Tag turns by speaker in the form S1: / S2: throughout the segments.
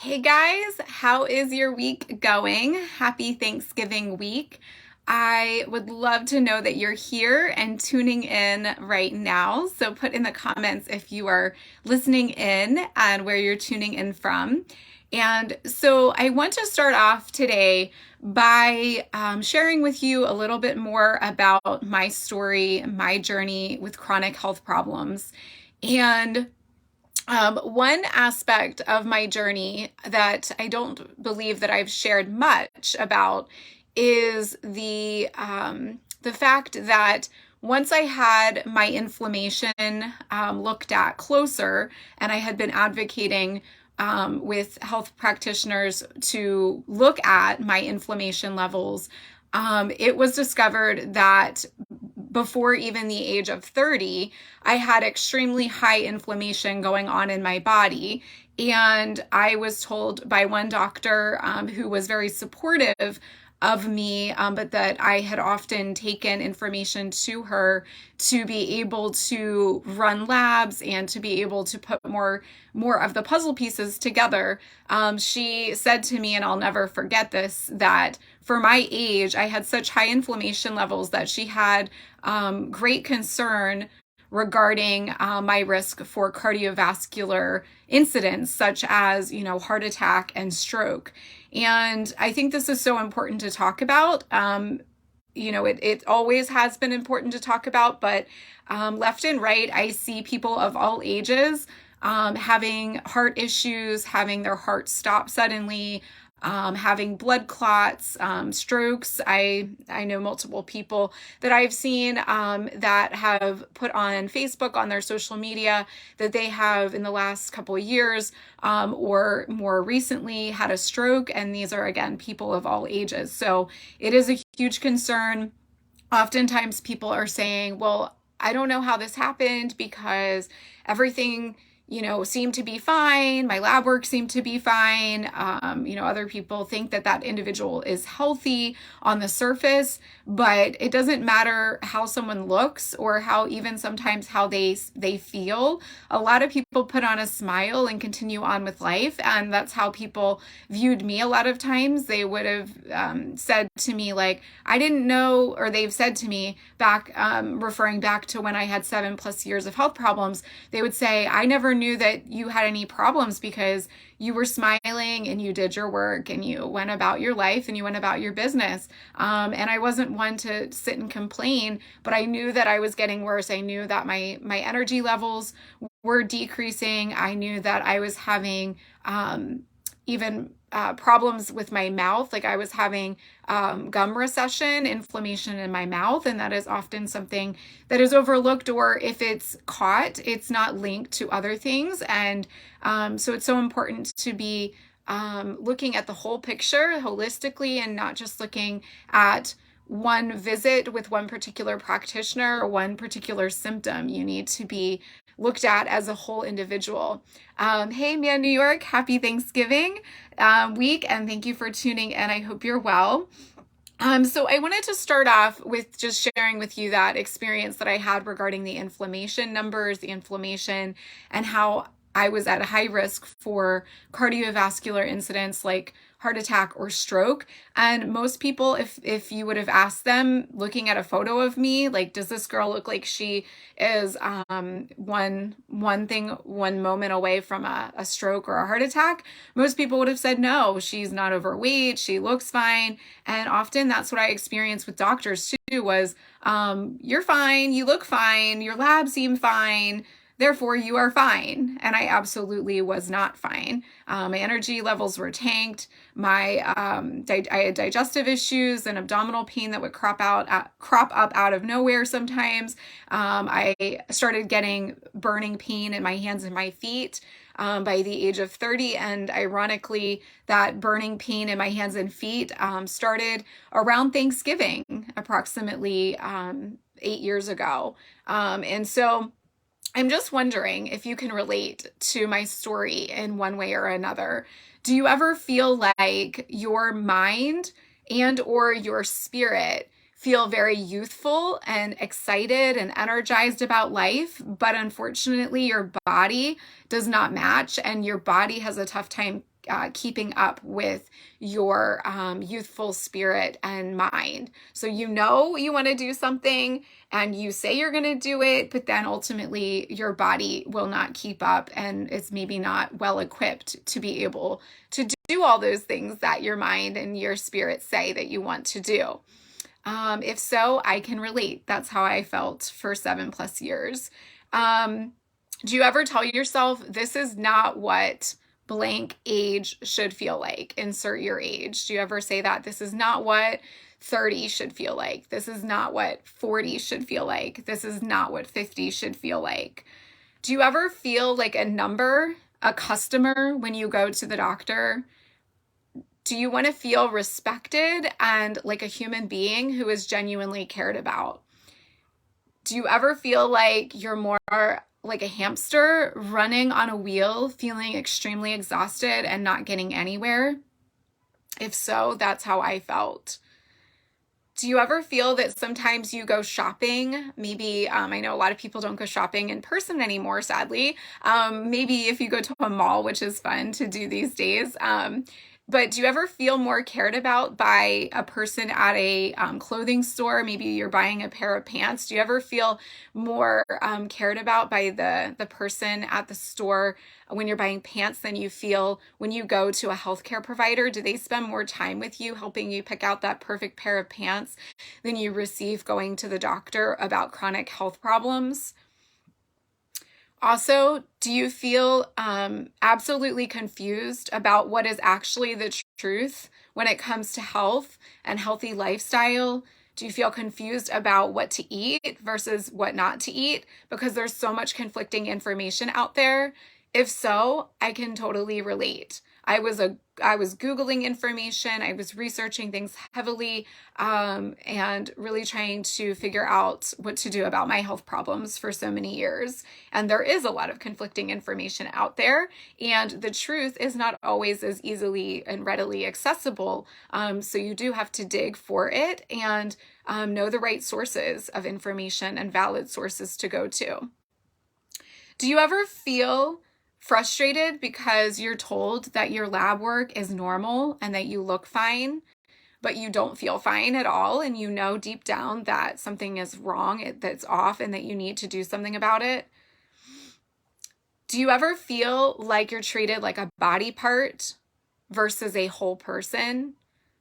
S1: Hey guys, how is your week going? Happy Thanksgiving week. I would love to know that you're here and tuning in right now. So put in the comments if you are listening in and where you're tuning in from. And so I want to start off today by sharing with you a little bit more about my story, my journey with chronic health problems. And one aspect of my journey that I don't believe that I've shared much about is the fact that once I had my inflammation looked at closer, and I had been advocating with health practitioners to look at my inflammation levels, it was discovered that before even the age of 30, I had extremely high inflammation going on in my body. And I was told by one doctor who was very supportive of me, but that I had often taken information to her to be able to run labs and to be able to put more of the puzzle pieces together. She said to me, and I'll never forget this, that for my age, I had such high inflammation levels that she had great concern regarding my risk for cardiovascular incidents such as, heart attack and stroke. And I think this is so important to talk about. It always has been important to talk about, but left and right, I see people of all ages having heart issues, having their heart stop suddenly, having blood clots, strokes. I know multiple people that I've seen that have put on Facebook, on their social media, that they have in the last couple of years or more recently had a stroke. And these are, again, people of all ages. So it is a huge concern. Oftentimes people are saying, well, I don't know how this happened because everything seemed to be fine. My lab work seemed to be fine. Other people think that individual is healthy on the surface, but it doesn't matter how someone looks or how even sometimes how they feel. A lot of people put on a smile and continue on with life. And that's how people viewed me. A lot of times they would have said to me, like, I didn't know, or they've said to me back, referring back to when I had 7+ years of health problems, they would say, I never knew that you had any problems because you were smiling and you did your work and you went about your life and you went about your business. And I wasn't one to sit and complain, but I knew that I was getting worse. I knew that my energy levels were decreasing. I knew that I was having even problems with my mouth. Like I was having gum recession, inflammation in my mouth, and that is often something that is overlooked, or if it's caught, it's not linked to other things. And so it's so important to be looking at the whole picture holistically and not just looking at one visit with one particular practitioner or one particular symptom. You need to be looked at as a whole individual. Hey, Mia, New York, happy Thanksgiving week, and thank you for tuning in. I hope you're well. So I wanted to start off with just sharing with you that experience that I had regarding the inflammation numbers, the inflammation, and how I was at a high risk for cardiovascular incidents like heart attack or stroke. And most people, if you would have asked them, looking at a photo of me, like, does this girl look like she is one moment away from a stroke or a heart attack? Most people would have said, no, she's not overweight, she looks fine. And often that's what I experienced with doctors too, was you're fine, you look fine, your labs seem fine, therefore you are fine. And I absolutely was not fine. My energy levels were tanked. I had digestive issues and abdominal pain that would crop up out of nowhere sometimes. I started getting burning pain in my hands and my feet by the age of 30. And ironically, that burning pain in my hands and feet started around Thanksgiving, approximately 8 years ago. And so I'm just wondering if you can relate to my story in one way or another. Do you ever feel like your mind and or your spirit feel very youthful and excited and energized about life, but unfortunately your body does not match and your body has a tough time keeping up with your youthful spirit and mind. So you know you want to do something and you say you're going to do it, but then ultimately your body will not keep up and it's maybe not well equipped to be able to do all those things that your mind and your spirit say that you want to do. If so, I can relate. That's how I felt for 7+ years. Do you ever tell yourself, this is not what blank age should feel like? Insert your age. Do you ever say that? This is not what 30 should feel like. This is not what 40 should feel like. This is not what 50 should feel like. Do you ever feel like a number, a customer when you go to the doctor? Do you want to feel respected and like a human being who is genuinely cared about? Do you ever feel like you're more like a hamster running on a wheel, feeling extremely exhausted and not getting anywhere? If so, that's how I felt. Do you ever feel that sometimes you go shopping? Maybe, I know a lot of people don't go shopping in person anymore, sadly. Maybe if you go to a mall, which is fun to do these days. But do you ever feel more cared about by a person at a clothing store? Maybe you're buying a pair of pants. Do you ever feel more cared about by the person at the store when you're buying pants than you feel when you go to a healthcare provider? Do they spend more time with you helping you pick out that perfect pair of pants than you receive going to the doctor about chronic health problems? Also, do you feel absolutely confused about what is actually the truth when it comes to health and healthy lifestyle? Do you feel confused about what to eat versus what not to eat because there's so much conflicting information out there? If so, I can totally relate. I was Googling information, I was researching things heavily, and really trying to figure out what to do about my health problems for so many years. And there is a lot of conflicting information out there, and the truth is not always as easily and readily accessible. So you do have to dig for it and know the right sources of information and valid sources to go to. Do you ever feel frustrated because you're told that your lab work is normal and that you look fine, but you don't feel fine at all, and you know deep down that something is wrong, that's off, and that you need to do something about it? Do you ever feel like you're treated like a body part versus a whole person?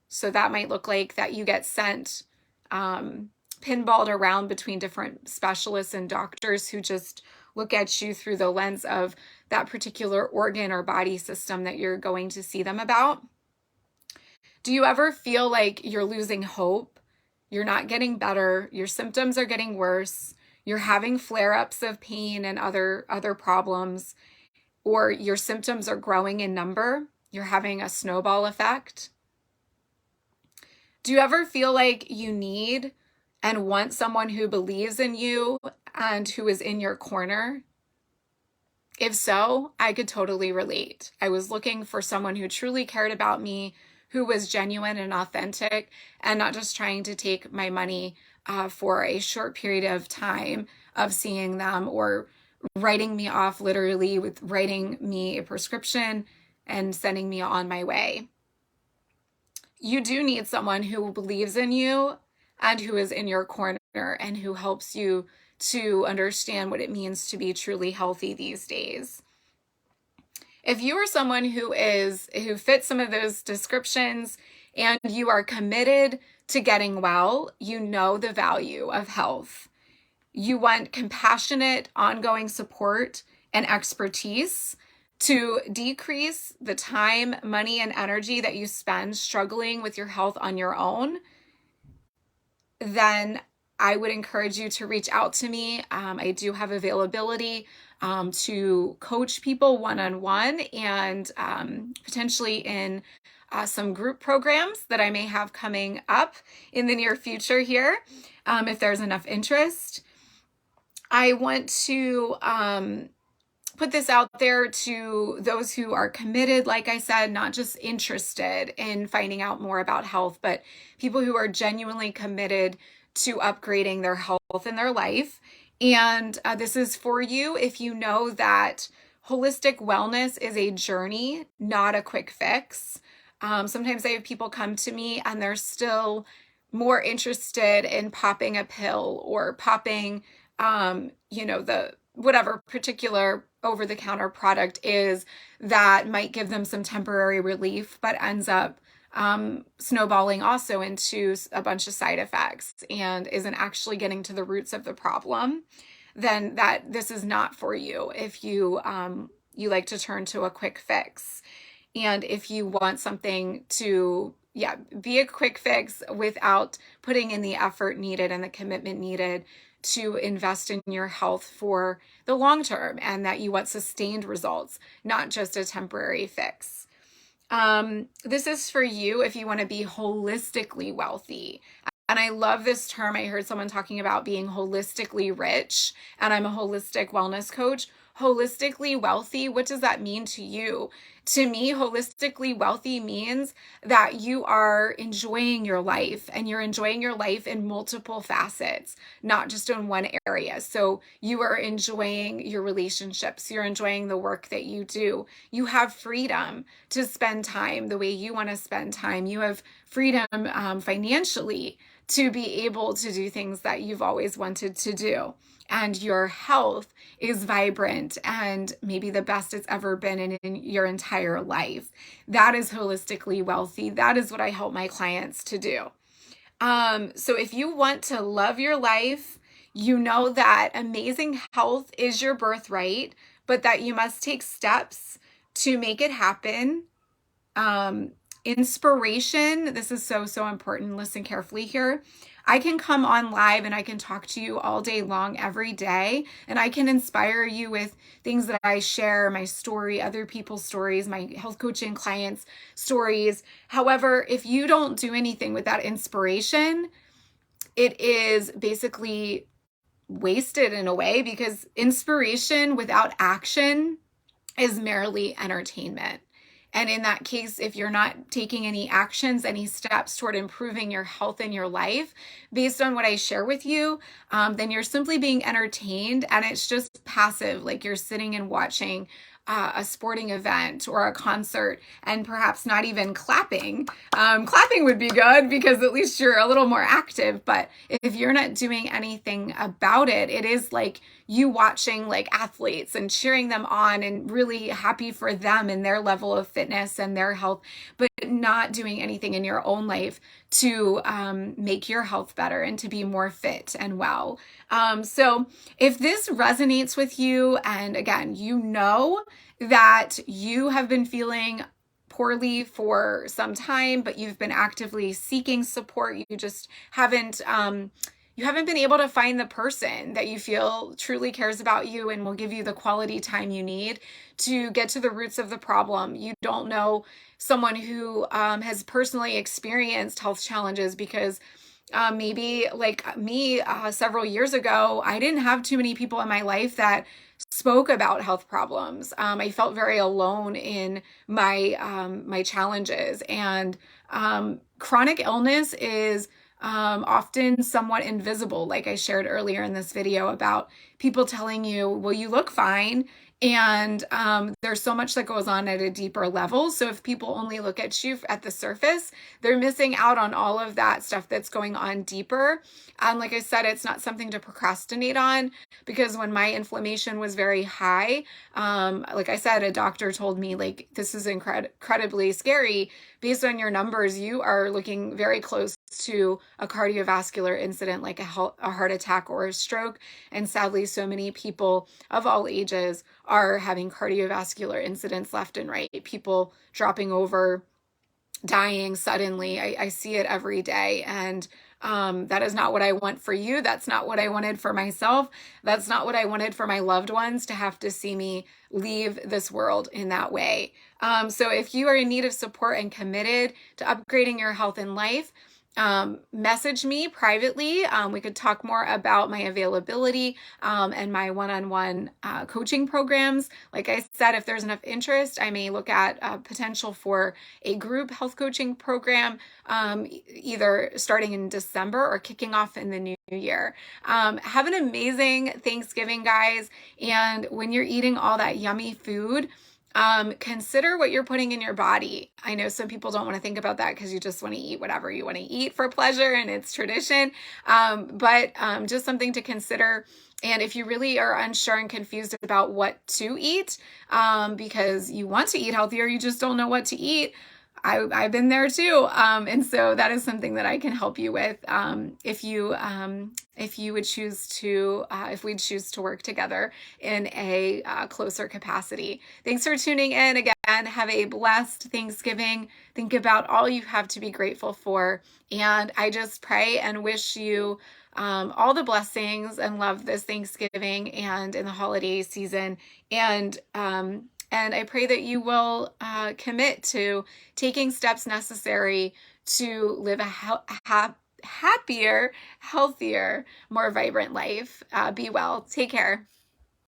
S1: So that might look like that you get sent pinballed around between different specialists and doctors who just look at you through the lens of that particular organ or body system that you're going to see them about. Do you ever feel like you're losing hope? You're not getting better. Your symptoms are getting worse. You're having flare-ups of pain and other problems, or your symptoms are growing in number. You're having a snowball effect. Do you ever feel like you need and want someone who believes in you and who is in your corner? If so, I could totally relate. I was looking for someone who truly cared about me, who was genuine and authentic, and not just trying to take my money for a short period of time of seeing them, or writing me off literally with writing me a prescription and sending me on my way. You do need someone who believes in you and who is in your corner and who helps you to understand what it means to be truly healthy these days. If you are someone who fits some of those descriptions and you are committed to getting well, you know the value of health. You want compassionate, ongoing support and expertise to decrease the time, money, and energy that you spend struggling with your health on your own, then I would encourage you to reach out to me. I do have availability to coach people one-on-one and potentially in some group programs that I may have coming up in the near future here, if there's enough interest. I want to put this out there to those who are committed, like I said, not just interested in finding out more about health, but people who are genuinely committed to upgrading their health and their life. And this is for you if you know that holistic wellness is a journey, not a quick fix. Sometimes I have people come to me and they're still more interested in popping a pill or popping, the whatever particular over-the-counter product is that might give them some temporary relief, but ends up snowballing also into a bunch of side effects and isn't actually getting to the roots of the problem. Then this is not for you if you like to turn to a quick fix. And if you want something to, be a quick fix without putting in the effort needed and the commitment needed to invest in your health for the long term, and that you want sustained results, not just a temporary fix. This is for you if you want to be holistically wealthy. And I love this term. I heard someone talking about being holistically rich, and I'm a holistic wellness coach. Holistically wealthy, what does that mean to you? To me, holistically wealthy means that you are enjoying your life, and you're enjoying your life in multiple facets, not just in one area. So you are enjoying your relationships, you're enjoying the work that you do. You have freedom to spend time the way you want to spend time. You have freedom financially to be able to do things that you've always wanted to do. And your health is vibrant and maybe the best it's ever been in your entire life. That is holistically wealthy. That is what I help my clients to do. So if you want to love your life, you know that amazing health is your birthright, but that you must take steps to make it happen. Inspiration, this is so, so important. Listen carefully here. I can come on live and I can talk to you all day long, every day, and I can inspire you with things that I share, my story, other people's stories, my health coaching clients' stories. However, if you don't do anything with that inspiration, it is basically wasted in a way, because inspiration without action is merely entertainment. And in that case, if you're not taking any actions, any steps toward improving your health in your life based on what I share with you, then you're simply being entertained, and it's just passive, like you're sitting and watching a sporting event or a concert and perhaps not even clapping. Clapping would be good because at least you're a little more active. But if you're not doing anything about it, it is like you watching like athletes and cheering them on and really happy for them and their level of fitness and their health, but not doing anything in your own life to make your health better and to be more fit and well. So if this resonates with you, and again, you know that you have been feeling poorly for some time, but you've been actively seeking support, you just haven't been able to find the person that you feel truly cares about you and will give you the quality time you need to get to the roots of the problem. You don't know someone who has personally experienced health challenges, because maybe like me, several years ago, I didn't have too many people in my life that spoke about health problems. I felt very alone in my challenges, and chronic illness is often somewhat invisible. Like I shared earlier in this video about people telling you, well, you look fine. And there's so much that goes on at a deeper level. So if people only look at you at the surface, they're missing out on all of that stuff that's going on deeper. Like I said, it's not something to procrastinate on, because when my inflammation was very high, like I said, a doctor told me, like, this is incredibly scary. Based on your numbers, you are looking very close to a cardiovascular incident, like a heart attack or a stroke. And sadly, so many people of all ages are having cardiovascular incidents left and right. People dropping over, dying suddenly. I see it every day. And that is not what I want for you. That's not what I wanted for myself. That's not what I wanted for my loved ones, to have to see me leave this world in that way. So if you are in need of support and committed to upgrading your health and life, message me privately. We could talk more about my availability and my one-on-one coaching programs. Like I said, if there's enough interest, I may look at potential for a group health coaching program, either starting in December or kicking off in the new year. Have an amazing Thanksgiving, guys. And when you're eating all that yummy food, consider what you're putting in your body. I know some people don't want to think about that because you just want to eat whatever you want to eat for pleasure and it's tradition. But just something to consider. And if you really are unsure and confused about what to eat, because you want to eat healthier, you just don't know what to eat, I've been there too. And so that is something that I can help you with if you would choose to, if we'd choose to work together in a closer capacity. Thanks for tuning in again. Have a blessed Thanksgiving. Think about all you have to be grateful for. And I just pray and wish you all the blessings and love this Thanksgiving and in the holiday season. And I pray that you will commit to taking steps necessary to live a happier, healthier, more vibrant life. Be well. Take care.